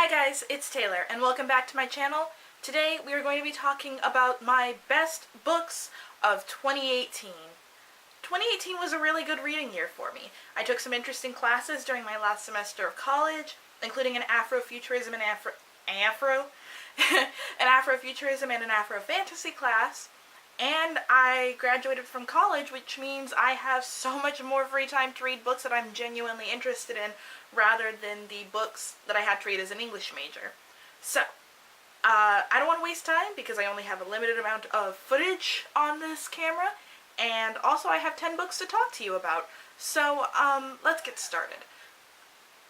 Hi guys, it's Taylor, and welcome back to my channel. Today we are going to be talking about my best books of 2018. 2018 was a really good reading year for me. I took some interesting classes during my last semester of college, including an Afrofuturism and an Afrofuturism and an Afrofantasy class, and I graduated from college, which means I have so much more free time to read books that I'm genuinely interested in rather than the books that I had to read as an English major. So, I don't want to waste time because I only have a limited amount of footage on this camera, and also I have 10 books to talk to you about. So, let's get started.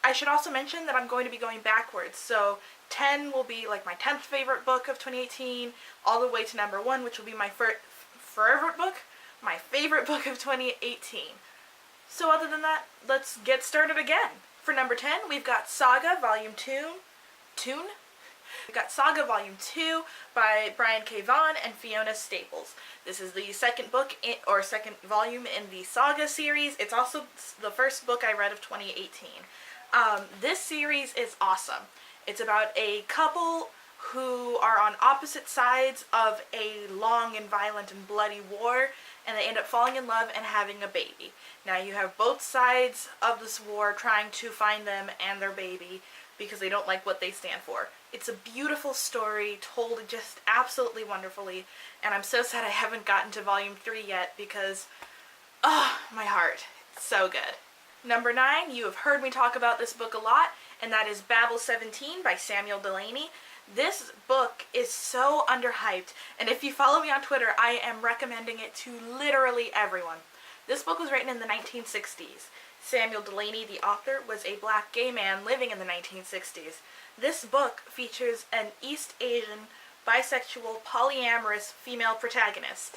I should also mention that I'm going to be going backwards, so 10 will be like my 10th favorite book of 2018, all the way to number 1, which will be my my favorite book of 2018. So other than that, let's get started again. For number 10, we've got Saga Volume 2. We've got Saga Volume 2 by Brian K. Vaughan and Fiona Staples. This is the second volume in the Saga series. It's also the first book I read of 2018. This series is awesome. It's about a couple who are on opposite sides of a long and violent and bloody war, and they end up falling in love and having a baby. Now you have both sides of this war trying to find them and their baby because they don't like what they stand for. It's a beautiful story, told just absolutely wonderfully, and I'm so sad I haven't gotten to Volume 3 yet because, my heart. It's so good. Number 9, you have heard me talk about this book a lot, and that is Babble 17 by Samuel Delany. This book is so underhyped, and if you follow me on Twitter, I am recommending it to literally everyone. This book was written in the 1960s. Samuel Delany, the author, was a black gay man living in the 1960s. This book features an East Asian, bisexual, polyamorous female protagonist.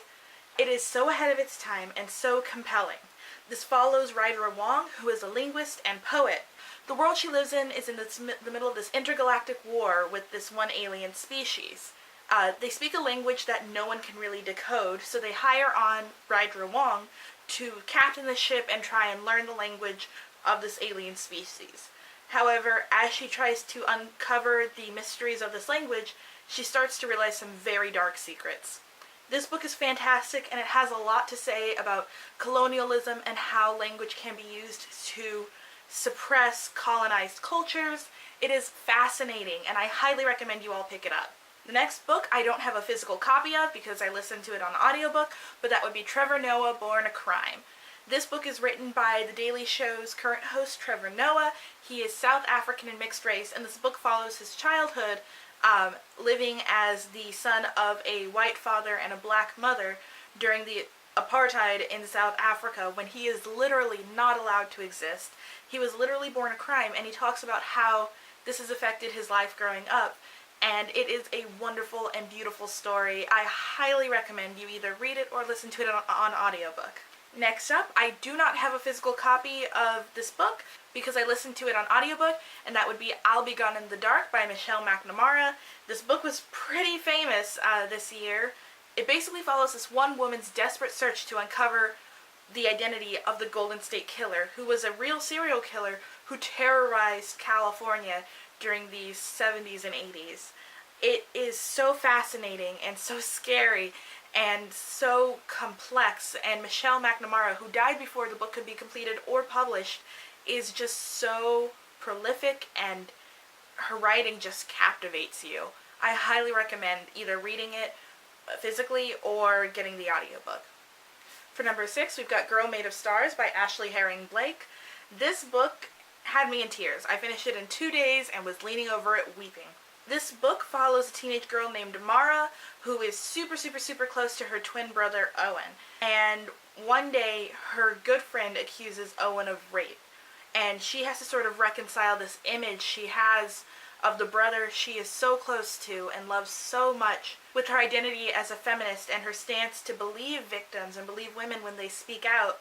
It is so ahead of its time and so compelling. This follows Ryder Wong, who is a linguist and poet. The world she lives in is in the middle of this intergalactic war with this one alien species. They speak a language that no one can really decode, so they hire on Ryder Wong to captain the ship and try and learn the language of this alien species. However, as she tries to uncover the mysteries of this language, she starts to realize some very dark secrets. This book is fantastic, and it has a lot to say about colonialism and how language can be used to suppress colonized cultures. It is fascinating, and I highly recommend you all pick it up. The next book I don't have a physical copy of because I listened to it on audiobook, but that would be Trevor Noah, Born a Crime. This book is written by The Daily Show's current host, Trevor Noah. He is South African and mixed race, and this book follows his childhood living as the son of a white father and a black mother during the apartheid in South Africa when he is literally not allowed to exist. He was literally born a crime, and he talks about how this has affected his life growing up, and it is a wonderful and beautiful story. I highly recommend you either read it or listen to it on audiobook. Next up, I do not have a physical copy of this book because I listened to it on audiobook, and that would be I'll Be Gone in the Dark by Michelle McNamara. This book was pretty famous this year. It basically follows this one woman's desperate search to uncover the identity of the Golden State Killer, who was a real serial killer who terrorized California during the 70s and 80s. It is so fascinating and so scary and so complex, and Michelle McNamara, who died before the book could be completed or published, is just so prolific, and her writing just captivates you. I highly recommend either reading it physically or getting the audiobook. For number 6, we've got Girl Made of Stars by Ashley Herring Blake. This book had me in tears. I finished it in 2 days and was leaning over it weeping. This book follows a teenage girl named Mara who is super close to her twin brother Owen. And one day her good friend accuses Owen of rape. And she has to sort of reconcile this image she has of the brother she is so close to and loves so much with her identity as a feminist and her stance to believe victims and believe women when they speak out.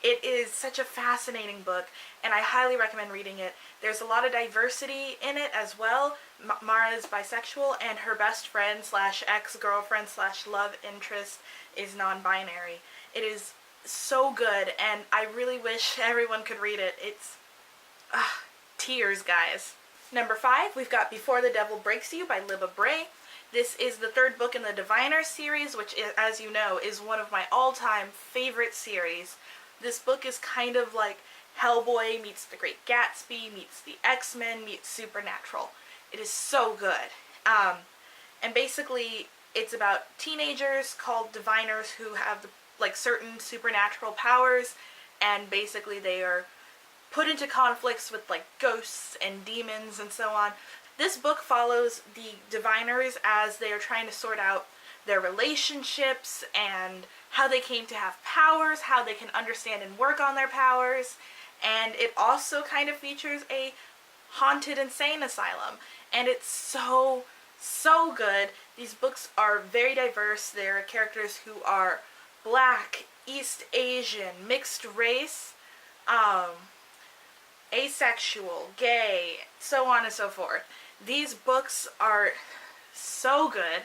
It is such a fascinating book, and I highly recommend reading it. There's a lot of diversity in it as well. Mara is bisexual, and her best friend slash ex-girlfriend slash love interest is non-binary. It is so good, and I really wish everyone could read it. It's tears, guys. Number 5, we've got Before the Devil Breaks You by Libba Bray. This is the third book in the Diviner series, which, as you know, is one of my all-time favorite series. This book is kind of like Hellboy meets The Great Gatsby, meets the X-Men, meets Supernatural. It is so good. And basically, it's about teenagers called diviners who have certain supernatural powers, and basically they are put into conflicts with ghosts and demons and so on. This book follows the diviners as they are trying to sort out their relationships and how they came to have powers, how they can understand and work on their powers, and it also kind of features a haunted insane asylum, and it's so good. These books are very diverse. There are characters who are Black, East Asian, mixed race, asexual, gay, so on and so forth. These books are so good,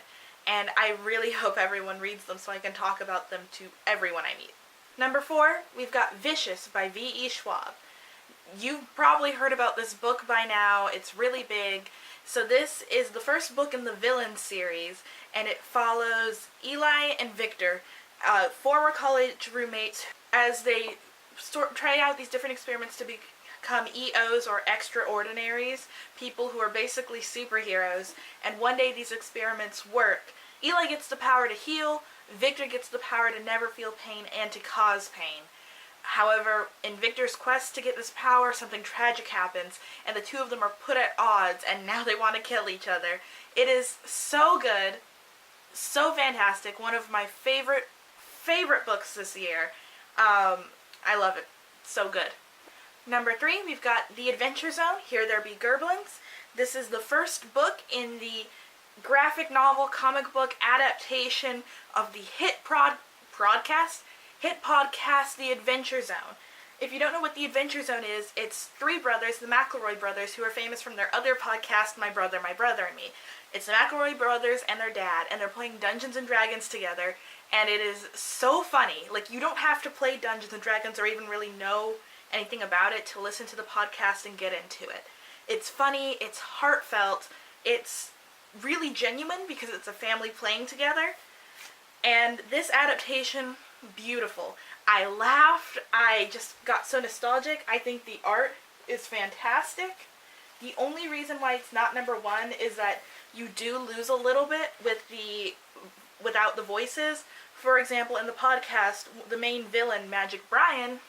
and I really hope everyone reads them so I can talk about them to everyone I meet. Number 4, we've got Vicious by V.E. Schwab. You've probably heard about this book by now. It's really big. So this is the first book in the Villain series, and it follows Eli and Victor, former college roommates, as they try out these different experiments to become EOs, or extraordinaries, people who are basically superheroes, and one day these experiments work. Eli gets the power to heal, Victor gets the power to never feel pain and to cause pain. However, in Victor's quest to get this power, something tragic happens, and the two of them are put at odds, and now they want to kill each other. It is so good, so fantastic, one of my favorite books this year. I love it. So good. Number 3, we've got The Adventure Zone, Here There Be Gerblings. This is the first book in the graphic novel comic book adaptation of the hit podcast, The Adventure Zone. If you don't know what The Adventure Zone is, it's 3 brothers, the McElroy brothers, who are famous from their other podcast, My Brother and Me. It's the McElroy brothers and their dad, and they're playing Dungeons and Dragons together, and it is so funny. You don't have to play Dungeons and Dragons or even really know anything about it to listen to the podcast and get into it. It's funny, it's heartfelt, it's really genuine because it's a family playing together, and this adaptation, beautiful. I laughed, I just got so nostalgic. I think the art is fantastic. The only reason why it's not number 1 is that you do lose a little bit without the voices. For example, in the podcast, the main villain, Magic Brian,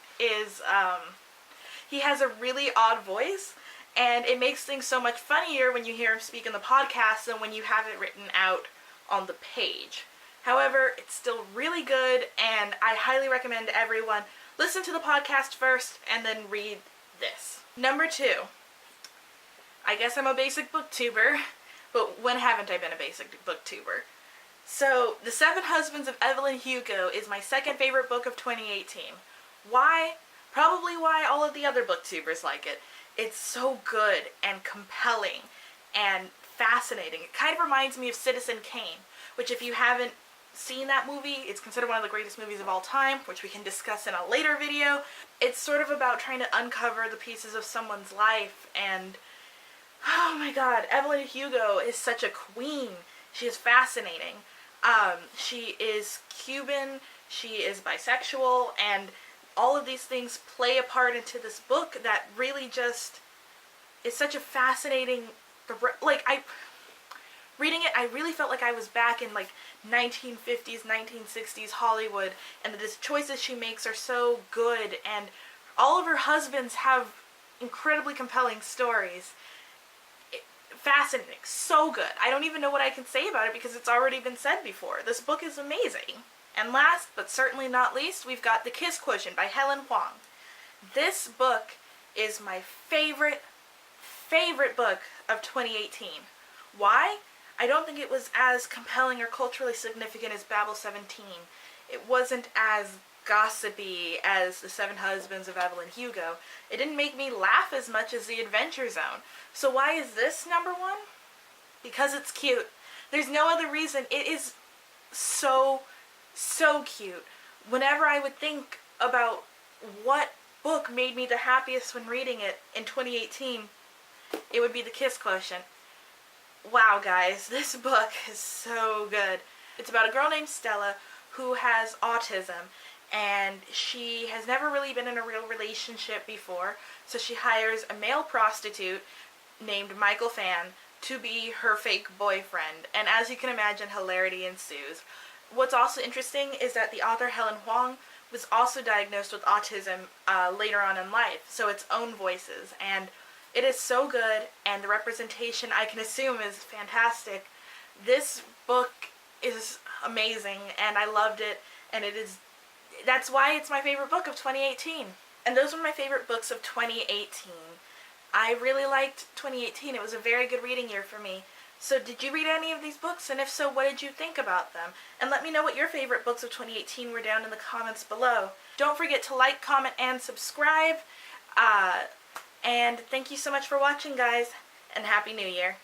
he has a really odd voice, and it makes things so much funnier when you hear him speak in the podcast than when you have it written out on the page. However, it's still really good, and I highly recommend everyone listen to the podcast first and then read this. Number 2. I guess I'm a basic booktuber, but when haven't I been a basic booktuber? So, The 7 Husbands of Evelyn Hugo is my second favorite book of 2018. Why? Probably why all of the other booktubers like it. It's so good and compelling and fascinating. It kind of reminds me of Citizen Kane, which, if you haven't seen that movie, it's considered one of the greatest movies of all time, which we can discuss in a later video. It's sort of about trying to uncover the pieces of someone's life, and oh my god, Evelyn Hugo is such a queen. She is fascinating. She is Cuban, she is bisexual, and all of these things play a part into this book that really just is such a fascinating, reading it, I really felt like I was back in 1950s, 1960s Hollywood, and the choices she makes are so good, and all of her husbands have incredibly compelling stories. Fascinating. So good. I don't even know what I can say about it because it's already been said before. This book is amazing. And last, but certainly not least, we've got The Kiss Quotient by Helen Huang. This book is my favorite book of 2018. Why? I don't think it was as compelling or culturally significant as Babble 17. It wasn't as gossipy as The 7 Husbands of Evelyn Hugo. It didn't make me laugh as much as The Adventure Zone. So why is this number 1? Because it's cute. There's no other reason. It is so cute. Whenever I would think about what book made me the happiest when reading it in 2018, it would be The Kiss Quotient. Wow, guys, this book is so good. It's about a girl named Stella who has autism, and she has never really been in a real relationship before, so she hires a male prostitute named Michael Fan to be her fake boyfriend, and as you can imagine, hilarity ensues. What's also interesting is that the author Helen Huang was also diagnosed with autism later on in life, so its own voices, and it is so good, and the representation, I can assume, is fantastic. This book is amazing, and I loved it, and that's why it's my favorite book of 2018. And those were my favorite books of 2018. I really liked 2018. It was a very good reading year for me. So did you read any of these books? And if so, what did you think about them? And let me know what your favorite books of 2018 were down in the comments below. Don't forget to like, comment, and subscribe. And thank you so much for watching, guys, and Happy New Year.